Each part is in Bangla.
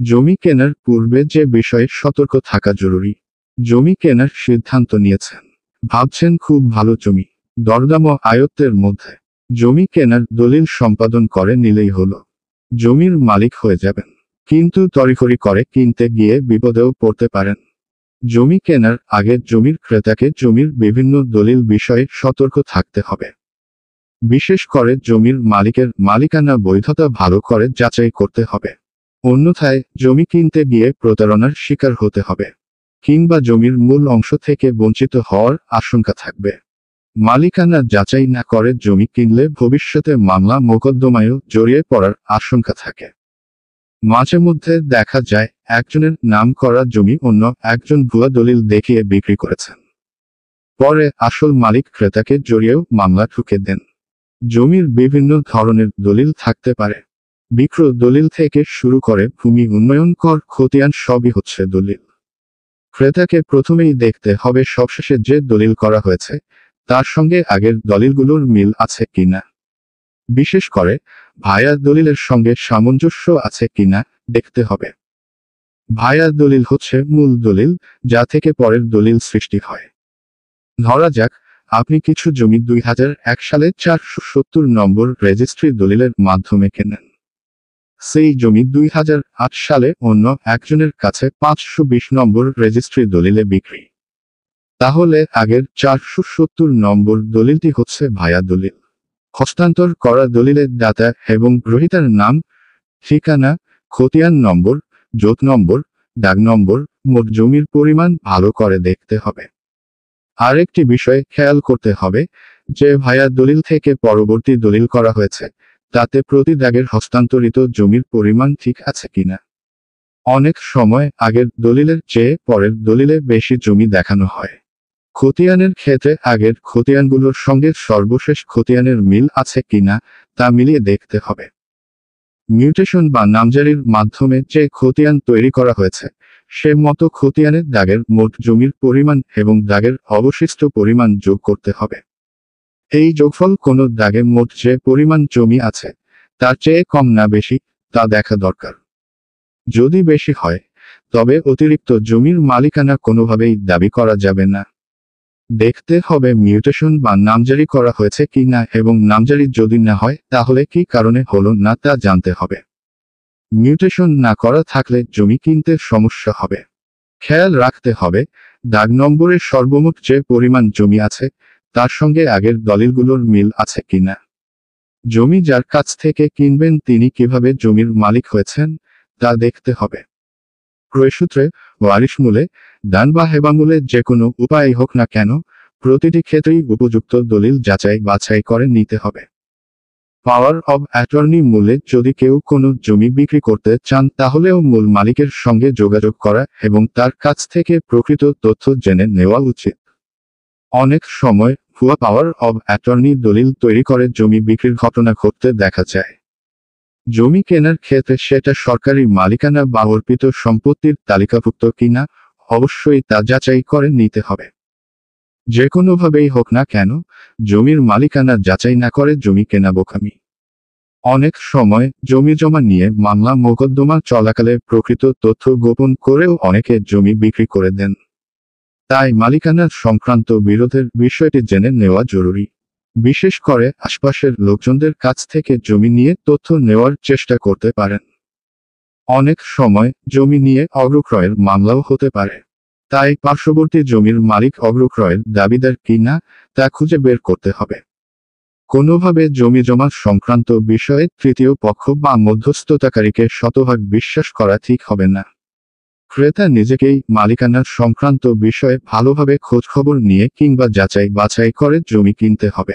জমি কেনার পূর্বে যে বিষয়ে সতর্ক থাকা জরুরি। জমি কেনার সিদ্ধান্ত নিয়েছেন, ভাবছেন খুব ভালো জমি, দরদাম ও আয়ত্তের মধ্যে। জমি কেনার দলিল সম্পাদন করে নিলেই হলো, জমির মালিক হয়ে যাবেন। কিন্তু তড়িঘড়ি করে কিনতে গিয়ে বিপদেও পড়তে পারেন। জমি কেনার আগে জমির ক্রেতাকে জমির বিভিন্ন দলিল বিষয়ে সতর্ক থাকতে হবে। বিশেষ করে জমির মালিকের মালিকানা বৈধতা ভালো করে যাচাই করতে হবে। অন্যথায় জমি কিনতে গিয়ে প্রতারণার শিকার হতে হবে, কিংবা জমির মূল অংশ থেকে বঞ্চিত হওয়ার আশঙ্কা থাকবে। মালিকানা যাচাই না করে জমি কিনলে ভবিষ্যতে মামলা মোকদ্দমায়ও জড়িয়ে পড়ার আশঙ্কা থাকে। মাঝে মধ্যে দেখা যায় একজনের নাম করা জমি অন্য একজন ভুয়া দলিল দেখিয়ে বিক্রি করেছেন। পরে আসল মালিক ক্রেতাকে জড়িয়েও মামলা ঠুকে দেন। জমির বিভিন্ন ধরনের দলিল থাকতে পারে। বিক্রয় দলিল থেকে শুরু করে ভূমি উন্নয়ন কর খতিয়ান সবই হচ্ছে দলিল। ক্রেতাকে প্রথমেই দেখতে হবে সবশেষে যে দলিল করা হয়েছে তার সঙ্গে আগের দলিলগুলোর মিল আছে কিনা। বিশেষ করে ভায়া দলিলের সঙ্গে সামঞ্জস্য আছে কিনা দেখতে হবে। ভায়া দলিল হচ্ছে মূল দলিল, যা থেকে পরের দলিল সৃষ্টি হয়। ধরা যাক আপনি কিছু জমি 2001 সালে 470 নম্বর রেজিস্ট্রি দলিলের মাধ্যমে কেনেন। সেই জমি 2008 সালে অন্য একজনের কাছে 520 নম্বর রেজিস্ট্রি দলিলে বিক্রি। তাহলে আগের 470 নম্বর দলিলটি হচ্ছে ভায়া দলিল। হস্তান্তর করা দলিলের দাতা এবং গ্রহীতার নাম, ঠিকানা, খতিয়ান নম্বর, জোত নম্বর, দাগ নম্বর, মোট জমির পরিমাণ ভালো করে দেখতে হবে। আরেকটি বিষয় খেয়াল করতে হবে যে ভায়া দলিল থেকে পরবর্তী দলিল করা হয়েছে তাতে প্রতি দাগের হস্তান্তরিত জমির পরিমাণ ঠিক আছে কিনা। অনেক সময় আগের দলিলের চেয়ে পরের দলিলে বেশি জমি দেখানো হয়। খতিয়ানের ক্ষেত্রে আগের খতিয়ানগুলোর সঙ্গে সর্বশেষ খতিয়ানের মিল আছে কিনা তা মিলিয়ে দেখতে হবে। মিউটেশন বা নামজারির মাধ্যমে যে খতিয়ান তৈরি করা হয়েছে সে মতো খতিয়ানের দাগের মোট জমির পরিমাণ এবং দাগের অবশিষ্ট পরিমাণ যোগ করতে হবে। এই যোগফল কোনো দাগে মোট যে পরিমাণ জমি আছে তার চেয়ে কম না বেশি তা দেখা দরকার। যদি বেশি হয় তবে অতিরিক্ত জমির মালিকানা কোনোভাবেই দাবি করা যাবে না। দেখতে হবে মিউটেশন বা নামজারি করা হয়েছে কি না, এবং নামজারি যদি না হয় তাহলে কি কারণে হলো না তা জানতে হবে। মিউটেশন না করা থাকলে জমি কিনতে সমস্যা হবে। খেয়াল রাখতে হবে দাগ নম্বরের সর্বমোট যে পরিমাণ জমি আছে তার সঙ্গে আগের দলিলগুলোর মিল আছে কিনা। জমি যার কাছ থেকে কিনবেন তিনি কিভাবে জমির মালিক হয়েছেন তা দেখতে হবে। ক্রয়সূত্রে, ওয়ারিশমূলে, দান বা হেবামূলে যে কোনো উপায় হোক না কেন প্রতিটি ক্ষেত্রেই উপযুক্ত দলিল যাচাই বাছাই করে নিতে হবে। পাওয়ার অব অ্যাটর্নি মূলে যদি কেউ কোনো জমি বিক্রি করতে চান তাহলেও মূল মালিকের সঙ্গে যোগাযোগ করা এবং তার কাছ থেকে প্রকৃত তথ্য জেনে নেওয়া উচিত। অনেক সময় ভুয়া পাওয়ার অব অ্যাটর্নি দলিল তৈরি করে জমি বিক্রির ঘটনা ঘটতে দেখা যায়। জমি কেনার ক্ষেত্রে সেটা সরকারি মালিকানা বা অর্পিত সম্পত্তির তালিকাভুক্ত কিনা অবশ্যই তা যাচাই করে নিতে হবে। যে কোনোভাবেই হোক না কেন জমির মালিকানা যাচাই না করে জমি কেনা বোকামি। অনেক সময় জমি জমা নিয়ে মামলা মোকদ্দমা চলাকালে প্রকৃত তথ্য গোপন করেও অনেকে জমি বিক্রি করে দেন। তাই মালিকানা সংক্রান্ত বিরোধের বিষয়টি জেনে নেওয়া জরুরি। বিশেষ করে আশপাশের লোকজনদের কাছ থেকে জমি নিয়ে তথ্য নেওয়ার চেষ্টা করতে পারেন। অনেক সময় জমি নিয়ে অগ্রক্রয়ের মামলাও হতে পারে। তাই পার্শ্ববর্তী জমির মালিক অগ্রক্রয়ের দাবিদার কিনা তা খুঁজে বের করতে হবে। কোনোভাবে জমি জমা সংক্রান্ত বিষয়ে তৃতীয় পক্ষ বা মধ্যস্থতাকারীকে শতভাগ বিশ্বাস করা ঠিক হবে না। ক্রেতা নিজেকেই মালিকানার সংক্রান্ত বিষয়ে ভালোভাবে খোঁজখবর নিয়ে কিংবা যাচাই বাছাই করে জমি কিনতে হবে।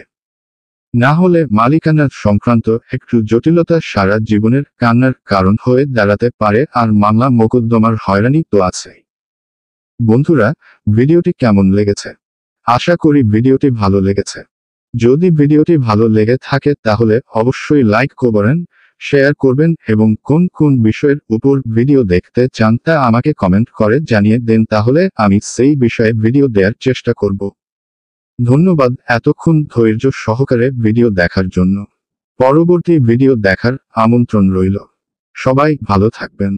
না হলে মালিকানার সংক্রান্ত একটু জটিলতা সারা জীবনের কান্নার কারণ হয়ে দাঁড়াতে পারে, আর মামলা মোকদ্দমার হয়রানি তো আছেই। বন্ধুরা, ভিডিওটি কেমন লেগেছে? আশা করি ভিডিওটি ভালো লেগেছে। যদি ভিডিওটি ভালো লেগে থাকে তাহলে অবশ্যই লাইক করবেন, শেয়ার করবেন এবং কোন কোন বিষয়ের উপর ভিডিও দেখতে চান তা আমাকে কমেন্ট করে জানিয়ে দেন, তাহলে আমি সেই বিষয়ে ভিডিও দেওয়ার চেষ্টা করব। ধন্যবাদ এতক্ষণ ধৈর্য সহকারে ভিডিও দেখার জন্য। পরবর্তী ভিডিও দেখার আমন্ত্রণ রইল। সবাই ভালো থাকবেন।